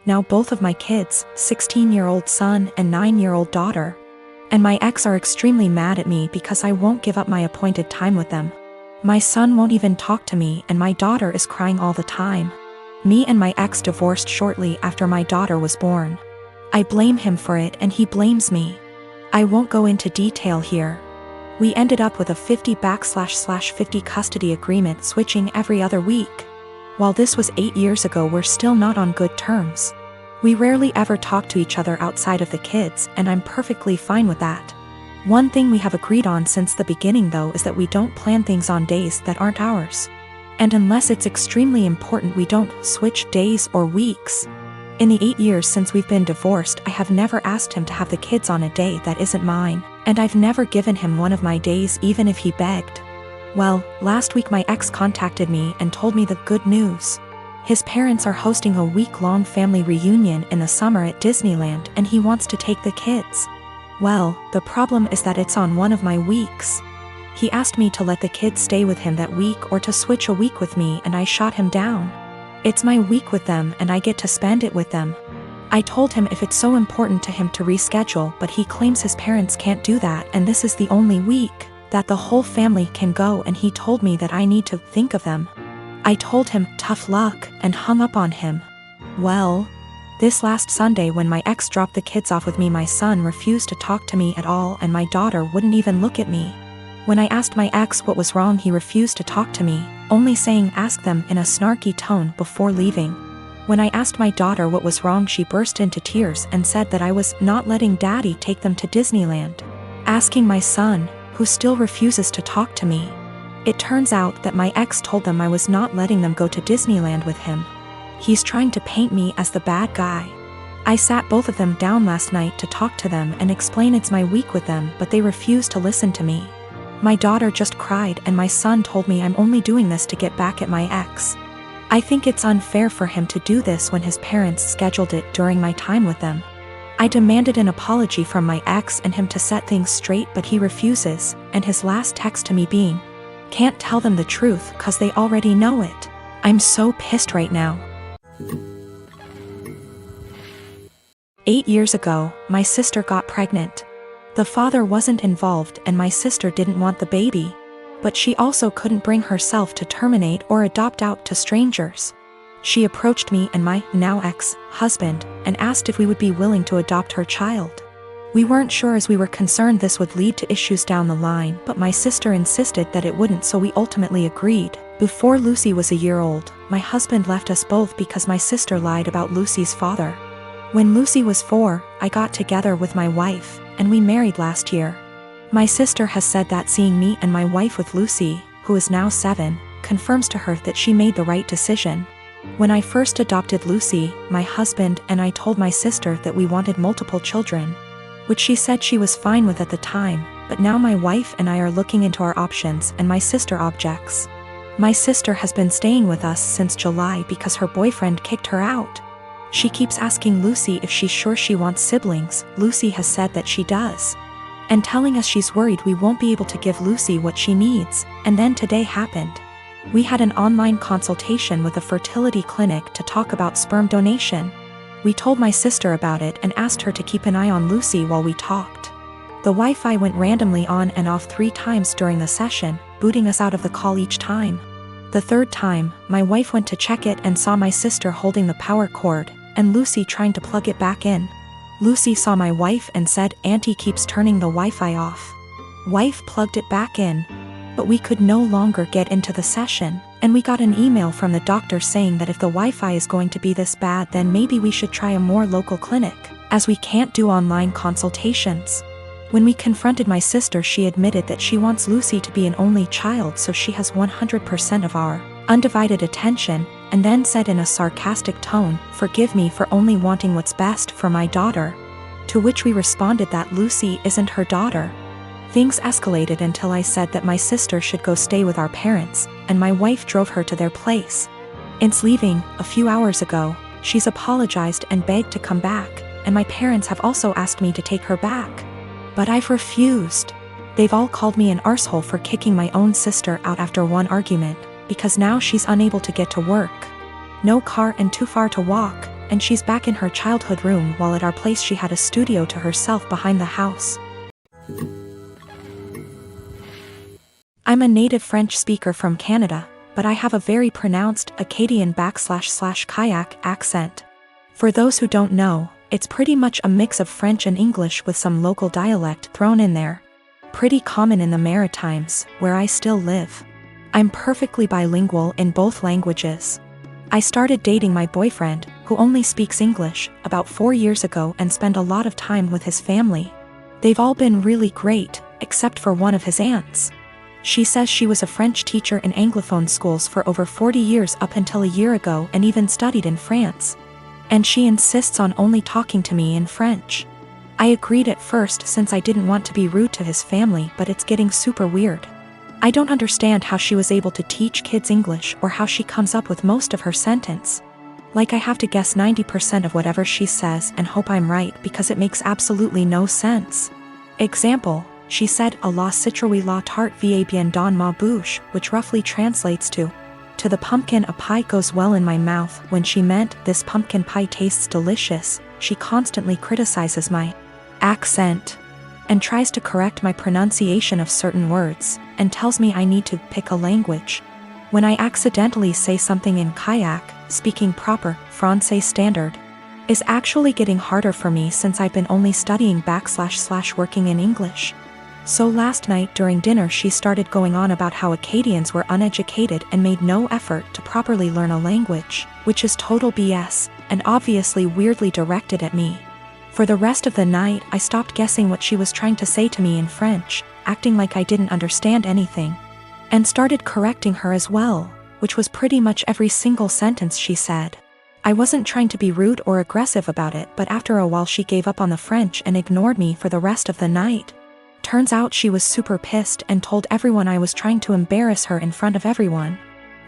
now both of my kids, 16-year-old son and 9-year-old daughter. And my ex are extremely mad at me because I won't give up my appointed time with them. My son won't even talk to me and my daughter is crying all the time. Me and my ex divorced shortly after my daughter was born. I blame him for it and he blames me. I won't go into detail here. We ended up with a 50/50 custody agreement, switching every other week. While this was 8 years ago, we're still not on good terms. We rarely ever talk to each other outside of the kids, and I'm perfectly fine with that. One thing we have agreed on since the beginning though is that we don't plan things on days that aren't ours. And unless it's extremely important, we don't switch days or weeks. In the 8 years since we've been divorced, I have never asked him to have the kids on a day that isn't mine, and I've never given him one of my days even if he begged. Well, last week my ex contacted me and told me the good news. His parents are hosting a week-long family reunion in the summer at Disneyland and he wants to take the kids. Well, the problem is that it's on one of my weeks. He asked me to let the kids stay with him that week or to switch a week with me, and I shot him down. It's my week with them and I get to spend it with them. I told him if it's so important to him to reschedule, but he claims his parents can't do that and this is the only week that the whole family can go, and he told me that I need to think of them. I told him tough luck and hung up on him. Well, this last Sunday when my ex dropped the kids off with me, my son refused to talk to me at all and my daughter wouldn't even look at me. When I asked my ex what was wrong, he refused to talk to me, only saying ask them in a snarky tone before leaving. When I asked my daughter what was wrong, she burst into tears and said that I was not letting daddy take them to Disneyland. Asking my son, who still refuses to talk to me. It turns out that my ex told them I was not letting them go to Disneyland with him. He's trying to paint me as the bad guy. I sat both of them down last night to talk to them and explain it's my week with them, but they refuse to listen to me. My daughter just cried and my son told me I'm only doing this to get back at my ex. I think it's unfair for him to do this when his parents scheduled it during my time with them. I demanded an apology from my ex and him to set things straight, but he refuses, and his last text to me being, "Can't tell them the truth 'cause they already know it." I'm so pissed right now. 8 years ago, my sister got pregnant. The father wasn't involved and my sister didn't want the baby, but she also couldn't bring herself to terminate or adopt out to strangers. She approached me and my now ex-husband and asked if we would be willing to adopt her child. We weren't sure as we were concerned this would lead to issues down the line, but my sister insisted that it wouldn't, so we ultimately agreed. Before Lucy was a year old, my husband left us both because my sister lied about Lucy's father. When Lucy was 4, I got together with my wife, and we married last year. My sister has said that seeing me and my wife with Lucy, who is now 7, confirms to her that she made the right decision. When I first adopted Lucy, my husband and I told my sister that we wanted multiple children, which she said she was fine with at the time, but now my wife and I are looking into our options and my sister objects. My sister has been staying with us since July because her boyfriend kicked her out. She keeps asking Lucy if she's sure she wants siblings. Lucy has said that she does, and telling us she's worried we won't be able to give Lucy what she needs, and then today happened. We had an online consultation with a fertility clinic to talk about sperm donation. We told my sister about it and asked her to keep an eye on Lucy while we talked. The Wi-Fi went randomly on and off 3 times during the session, booting us out of the call each time. The 3rd time, my wife went to check it and saw my sister holding the power cord, and Lucy trying to plug it back in. Lucy saw my wife and said, "Auntie keeps turning the Wi-Fi off." Wife plugged it back in, but we could no longer get into the session, and we got an email from the doctor saying that if the Wi-Fi is going to be this bad, then maybe we should try a more local clinic, as we can't do online consultations. When we confronted my sister, she admitted that she wants Lucy to be an only child so she has 100% of our undivided attention, and then said in a sarcastic tone, "Forgive me for only wanting what's best for my daughter." To which we responded that Lucy isn't her daughter. Things escalated until I said that my sister should go stay with our parents, and my wife drove her to their place. Since leaving, a few hours ago, she's apologized and begged to come back, and my parents have also asked me to take her back. But I've refused. They've all called me an arsehole for kicking my own sister out after one argument, because now she's unable to get to work. No car and too far to walk, and she's back in her childhood room while at our place she had a studio to herself behind the house. I'm a native French speaker from Canada, but I have a very pronounced Acadian/kayak accent. For those who don't know, it's pretty much a mix of French and English with some local dialect thrown in there. Pretty common in the Maritimes, where I still live. I'm perfectly bilingual in both languages. I started dating my boyfriend, who only speaks English, about 4 years ago and spent a lot of time with his family. They've all been really great, except for one of his aunts. She says she was a French teacher in Anglophone schools for over 40 years up until a year ago and even studied in France. And she insists on only talking to me in French. I agreed at first since I didn't want to be rude to his family, but it's getting super weird. I don't understand how she was able to teach kids English or how she comes up with most of her sentence. Like I have to guess 90% of whatever she says and hope I'm right because it makes absolutely no sense. Example, she said a la citrouille la tarte va bien dans ma bouche, which roughly translates to the pumpkin a pie goes well in my mouth. When she meant this pumpkin pie tastes delicious, she constantly criticizes my accent and tries to correct my pronunciation of certain words, and tells me I need to pick a language. When I accidentally say something in kayak, speaking proper Francais standard is actually getting harder for me since I've been only studying / working in English. So last night during dinner she started going on about how Acadians were uneducated and made no effort to properly learn a language, which is total BS, and obviously weirdly directed at me. For the rest of the night I stopped guessing what she was trying to say to me in French, acting like I didn't understand anything, and started correcting her as well, which was pretty much every single sentence she said. I wasn't trying to be rude or aggressive about it, but after a while she gave up on the French and ignored me for the rest of the night. Turns out she was super pissed and told everyone I was trying to embarrass her in front of everyone.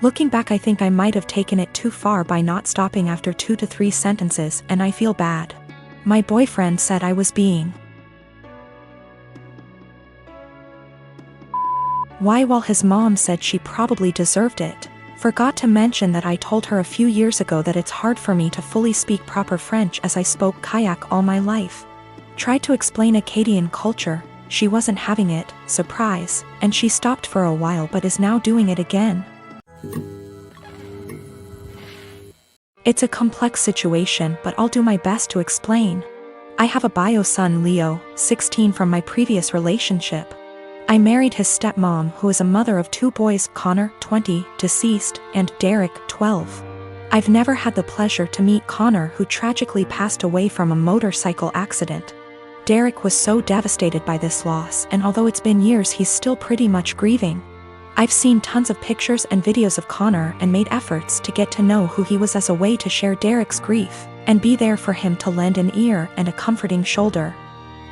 Looking back, I think I might have taken it too far by not stopping after 2 to 3 sentences, and I feel bad. My boyfriend said I was being why, while his mom said she probably deserved it. Forgot to mention that I told her a few years ago that it's hard for me to fully speak proper French as I spoke kayak all my life. Tried to explain Acadian culture, she wasn't having it, surprise, and she stopped for a while but is now doing it again. It's a complex situation, but I'll do my best to explain. I have a bio son Leo, 16, from my previous relationship. I married his stepmom, who is a mother of 2 boys, Connor, 20, deceased, and Derek, 12. I've never had the pleasure to meet Connor, who tragically passed away from a motorcycle accident. Derek was so devastated by this loss, and although it's been years, he's still pretty much grieving. I've seen tons of pictures and videos of Connor and made efforts to get to know who he was as a way to share Derek's grief, and be there for him to lend an ear and a comforting shoulder.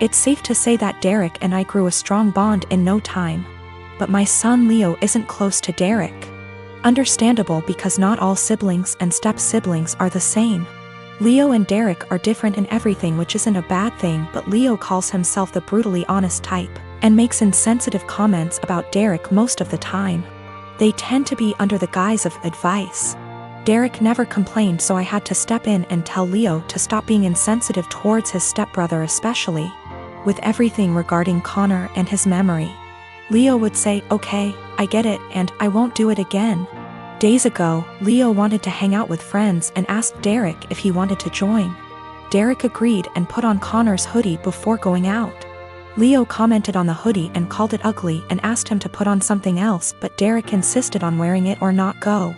It's safe to say that Derek and I grew a strong bond in no time. But my son Leo isn't close to Derek. Understandable, because not all siblings and step-siblings are the same. Leo and Derek are different in everything, which isn't a bad thing, but Leo calls himself the brutally honest type, and makes insensitive comments about Derek most of the time. They tend to be under the guise of advice. Derek never complained, so I had to step in and tell Leo to stop being insensitive towards his stepbrother, especially with everything regarding Connor and his memory. Leo would say, "Okay, I get it, and I won't do it again." Days ago, Leo wanted to hang out with friends and asked Derek if he wanted to join. Derek agreed and put on Connor's hoodie before going out. Leo commented on the hoodie and called it ugly and asked him to put on something else, but Derek insisted on wearing it or not go.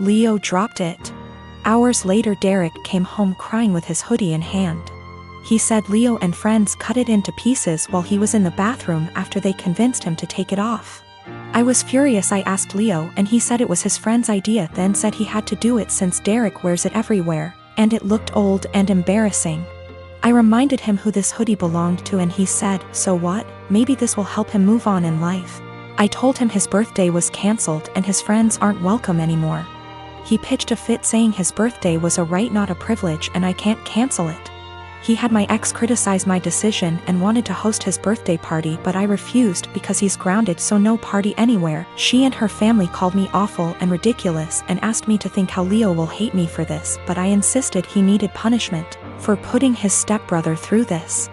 Leo dropped it. Hours later, Derek came home crying with his hoodie in hand. He said Leo and friends cut it into pieces while he was in the bathroom after they convinced him to take it off. I was furious. I asked Leo and he said it was his friend's idea, then said he had to do it since Derek wears it everywhere, and it looked old and embarrassing. I reminded him who this hoodie belonged to and he said, "So what? Maybe this will help him move on in life." I told him his birthday was cancelled and his friends aren't welcome anymore. He pitched a fit saying his birthday was a right, not a privilege, and I can't cancel it. He had my ex criticize my decision and wanted to host his birthday party, but I refused because he's grounded, so no party anywhere. She and her family called me awful and ridiculous and asked me to think how Leo will hate me for this, but I insisted he needed punishment for putting his stepbrother through this.